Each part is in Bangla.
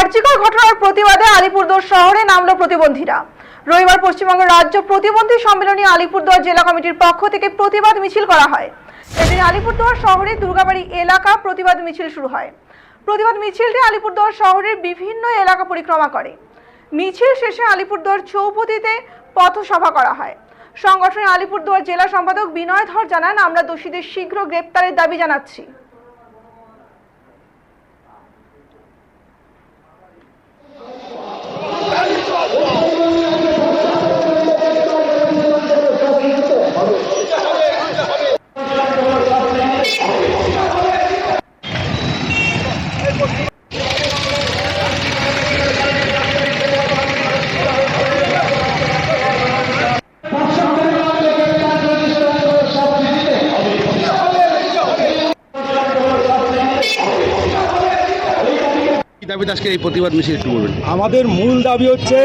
আরজিকর ঘটনার প্রতিবাদে আলিপুরদুয়ার শহরে নামলো প্রতিবন্ধীরা। রবিবার পশ্চিমবঙ্গ রাজ্য প্রতিবন্ধী সম্মেলনী আলিপুরদুয়ার জেলা কমিটির পক্ষ থেকে প্রতিবাদ মিছিল করা হয়। এদিন আলিপুরদুয়ার শহরে দুর্গাবাড়ি এলাকা প্রতিবাদ মিছিল শুরু হয়। প্রতিবাদ মিছিলটি আলিপুরদুয়ার শহরের বিভিন্ন এলাকা পরিক্রমা করে। মিছিল শেষে আলিপুরদুয়ার চৌপতিতে পথসভা করা হয়। সংগঠনের আলিপুরদুয়ার জেলা সম্পাদক বিনয় ধর জানান, আমরা দোষীদের শীঘ্র গ্রেপ্তারের দাবি জানাচ্ছি। আজকের এই প্রতিবাদ মিছিল একটু বলবেন। আমাদের মূল দাবি হচ্ছে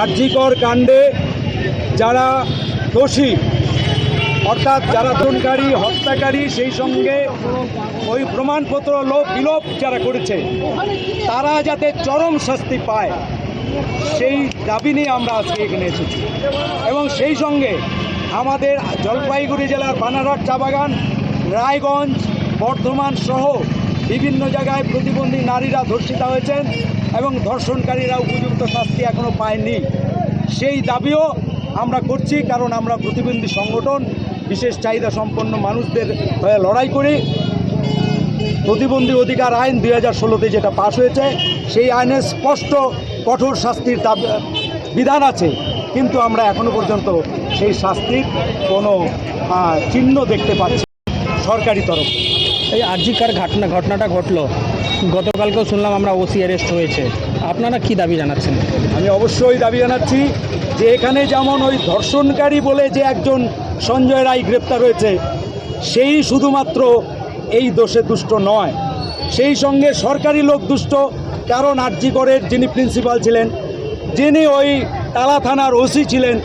আরজিকর কাণ্ডে যারা দোষী, অর্থাৎ যারা খুনকারী, হত্যাকারী, সেই সঙ্গে ওই প্রমাণপত্র বিলোপ যারা করেছে তারা যাতে চরম শাস্তি পায়, সেই দাবি নিয়ে আমরা আজকে এখানে এসেছি। এবং সেই সঙ্গে আমাদের জলপাইগুড়ি জেলার বানারহাট চা বাগান, রায়গঞ্জ, বর্ধমান সহ বিভিন্ন জায়গায় প্রতিবন্ধী নারীরা ধর্ষিতা হয়েছেন এবং ধর্ষণকারীরা উপযুক্ত শাস্তি এখনও পায়নি। সেই দাবিও আমরা করছি, কারণ আমরা প্রতিবন্ধী সংগঠন, বিশেষ চাহিদা সম্পন্ন মানুষদের হয়ে লড়াই করি। প্রতিবন্ধী অধিকার আইন 2016-তে যেটা পাশ হয়েছে, সেই আইনে স্পষ্ট কঠোর শাস্তির বিধান আছে, কিন্তু আমরা এখনও পর্যন্ত সেই শাস্তির কোনো চিহ্ন দেখতে পাচ্ছি সরকারি তরফ। এই আরজিকর ঘটনাটা ঘটলো, গতকালকেও শুনলাম আমরা ওসি অ্যারেস্ট হয়েছে, আপনারা কি দাবি জানাচ্ছেন? আমি অবশ্যই দাবি জানাচ্ছি যে এখানে যেমন ওই ধর্ষণকারী বলে যে একজন সঞ্জয় রায় গ্রেপ্তার হয়েছে, সেই শুধুমাত্র এই দোষে দুষ্ট নয়, সেই সঙ্গে সরকারি লোক দুষ্ট। কারণ আরজিকরের যিনি প্রিন্সিপাল ছিলেন, যিনি ওই টালা থানার ওসি ছিলেন,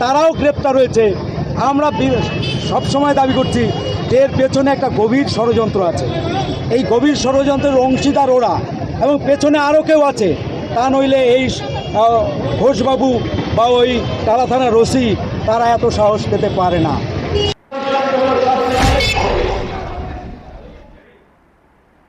তারাও গ্রেপ্তার হয়েছে। আমরা সবসময় দাবি করছি যে এর পেছনে একটা গভীর ষড়যন্ত্র আছে। এই গভীর ষড়যন্ত্রের অংশীদার ওরা, এবং পেছনে আরও কেউ আছে। তা নইলে এই ঘোষবাবু বা ওই টালা থানার ওসি তারা এত সাহস পেতে পারে না।